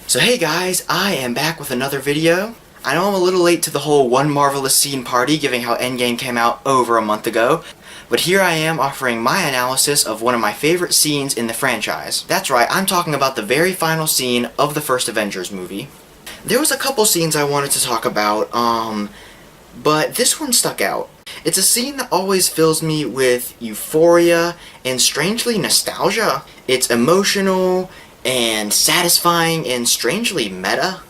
So hey guys, I am back with another video. I know I'm a little late to the whole one marvelous scene party, given how Endgame came out over a month ago, but here I am offering my analysis of one of my favorite scenes in the franchise. That's right, I'm talking about the very final scene of the first Avengers movie. There was a couple scenes I wanted to talk about, but this one stuck out. It's a scene that always fills me with euphoria and strangely nostalgia. It's emotional and satisfying and strangely meta.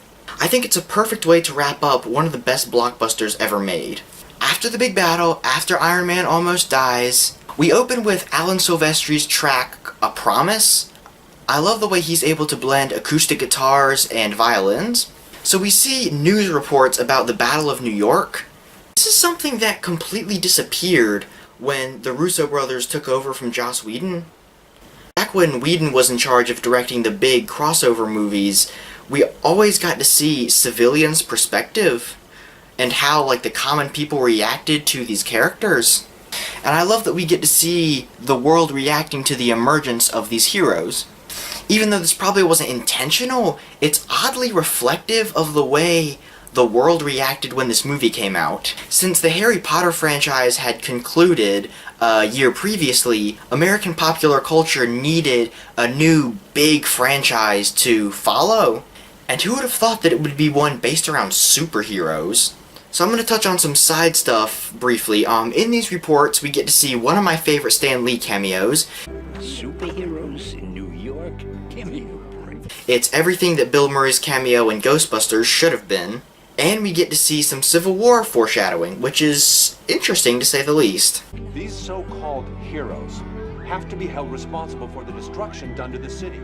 I think it's a perfect way to wrap up one of the best blockbusters ever made. After the big battle, after Iron Man almost dies, we open with Alan Silvestri's track, A Promise. I love the way he's able to blend acoustic guitars and violins. So we see news reports about the Battle of New York. This is something that completely disappeared when the Russo brothers took over from Joss Whedon. Back when Whedon was in charge of directing the big crossover movies, we always got to see civilians' perspective and how the common people reacted to these characters. And I love that we get to see the world reacting to the emergence of these heroes. Even though this probably wasn't intentional, it's oddly reflective of the way the world reacted when this movie came out. Since the Harry Potter franchise had concluded a year previously, American popular culture needed a new big franchise to follow. And who would have thought that it would be one based around superheroes? So I'm going to touch on some side stuff briefly. In these reports, we get to see one of my favorite Stan Lee cameos. Superheroes in New York? Give me a break. It's everything that Bill Murray's cameo in Ghostbusters should have been. And we get to see some Civil War foreshadowing, which is interesting to say the least. These so-called heroes have to be held responsible for the destruction done to the city.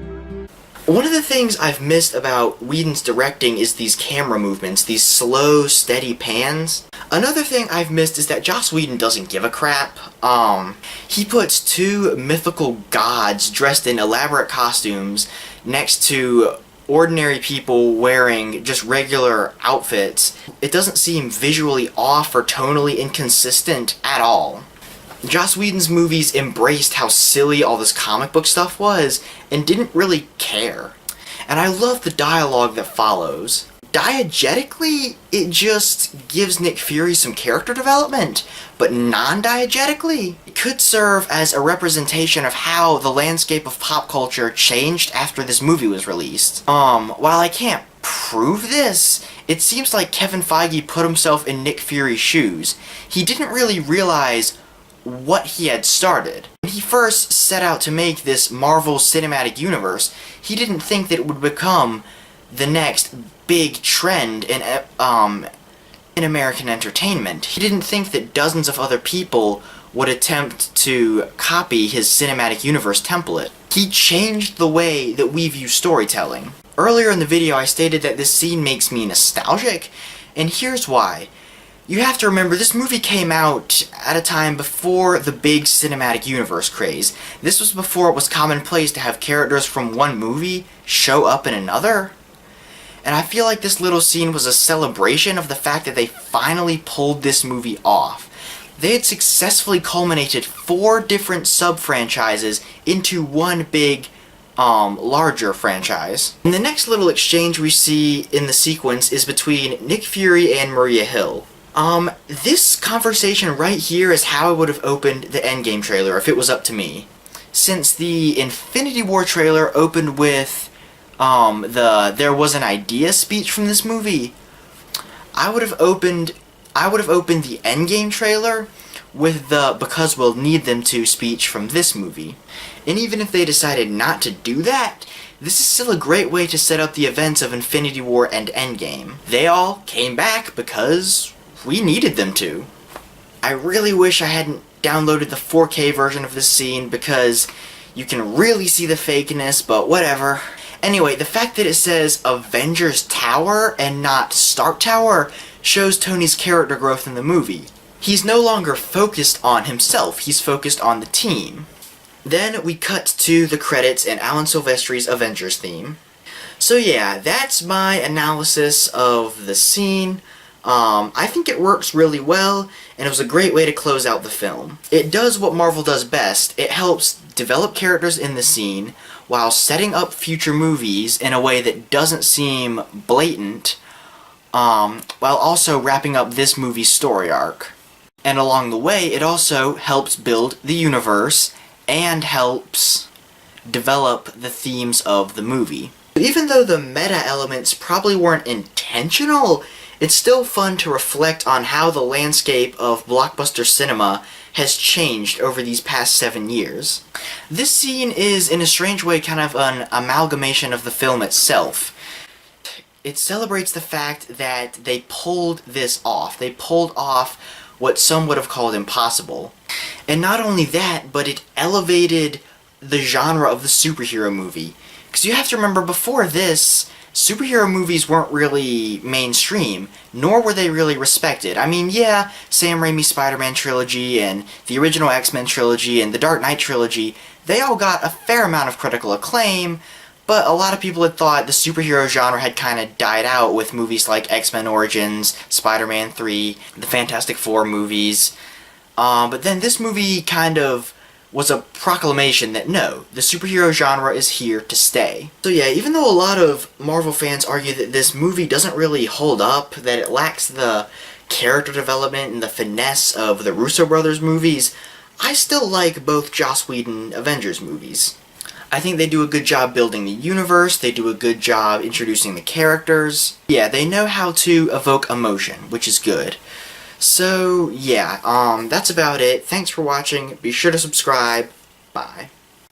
One of the things I've missed about Whedon's directing is these camera movements, these slow, steady pans. Another thing I've missed is that Joss Whedon doesn't give a crap. He puts two mythical gods dressed in elaborate costumes next to ordinary people wearing just regular outfits. It doesn't seem visually off or tonally inconsistent at all. Joss Whedon's movies embraced how silly all this comic book stuff was and didn't really care. And I love the dialogue that follows. Diegetically, it just gives Nick Fury some character development, but non-diegetically, it could serve as a representation of how the landscape of pop culture changed after this movie was released. While I can't prove this, it seems like Kevin Feige put himself in Nick Fury's shoes. He didn't really realize what he had started. When he first set out to make this Marvel Cinematic Universe, he didn't think that it would become the next big trend in American entertainment. He didn't think that dozens of other people would attempt to copy his cinematic universe template. He changed the way that we view storytelling. Earlier in the video I stated that this scene makes me nostalgic, and here's why. You have to remember, this movie came out at a time before the big cinematic universe craze. This was before it was commonplace to have characters from one movie show up in another. And I feel like this little scene was a celebration of the fact that they finally pulled this movie off. They had successfully culminated 4 different sub-franchises into one big, larger franchise. And the next little exchange we see in the sequence is between Nick Fury and Maria Hill. This conversation right here is how I would have opened the Endgame trailer if it was up to me. Since the Infinity War trailer opened with there was an idea speech from this movie, I would have opened the Endgame trailer with the because we'll need them to speech from this movie. And even if they decided not to do that, this is still a great way to set up the events of Infinity War and Endgame. They all came back because we needed them to. I really wish I hadn't downloaded the 4K version of this scene because you can really see the fakeness, but whatever. Anyway, the fact that it says Avengers Tower and not Stark Tower shows Tony's character growth in the movie. He's no longer focused on himself, he's focused on the team. Then we cut to the credits and Alan Silvestri's Avengers theme. So yeah, that's my analysis of the scene. I think it works really well, and it was a great way to close out the film. It does what Marvel does best. It helps develop characters in the scene, while setting up future movies in a way that doesn't seem blatant, while also wrapping up this movie's story arc. And along the way, it also helps build the universe and helps develop the themes of the movie. Even though the meta elements probably weren't intentional, it's still fun to reflect on how the landscape of blockbuster cinema has changed over these past 7 years. This scene is, in a strange way, kind of an amalgamation of the film itself. It celebrates the fact that they pulled this off. They pulled off what some would have called impossible. And not only that, but it elevated the genre of the superhero movie. Because you have to remember, before this, superhero movies weren't really mainstream, nor were they really respected. I mean, yeah, Sam Raimi's Spider-Man trilogy, and the original X-Men trilogy, and the Dark Knight trilogy, they all got a fair amount of critical acclaim, but a lot of people had thought the superhero genre had kind of died out with movies like X-Men Origins, Spider-Man 3, the Fantastic Four movies. But then this movie kind of was a proclamation that no, the superhero genre is here to stay. So yeah, even though a lot of Marvel fans argue that this movie doesn't really hold up, that it lacks the character development and the finesse of the Russo brothers movies, I still like both Joss Whedon Avengers movies. I think they do a good job building the universe, they do a good job introducing the characters. Yeah, they know how to evoke emotion, which is good. So, yeah, that's about it. Thanks for watching. Be sure to subscribe. Bye.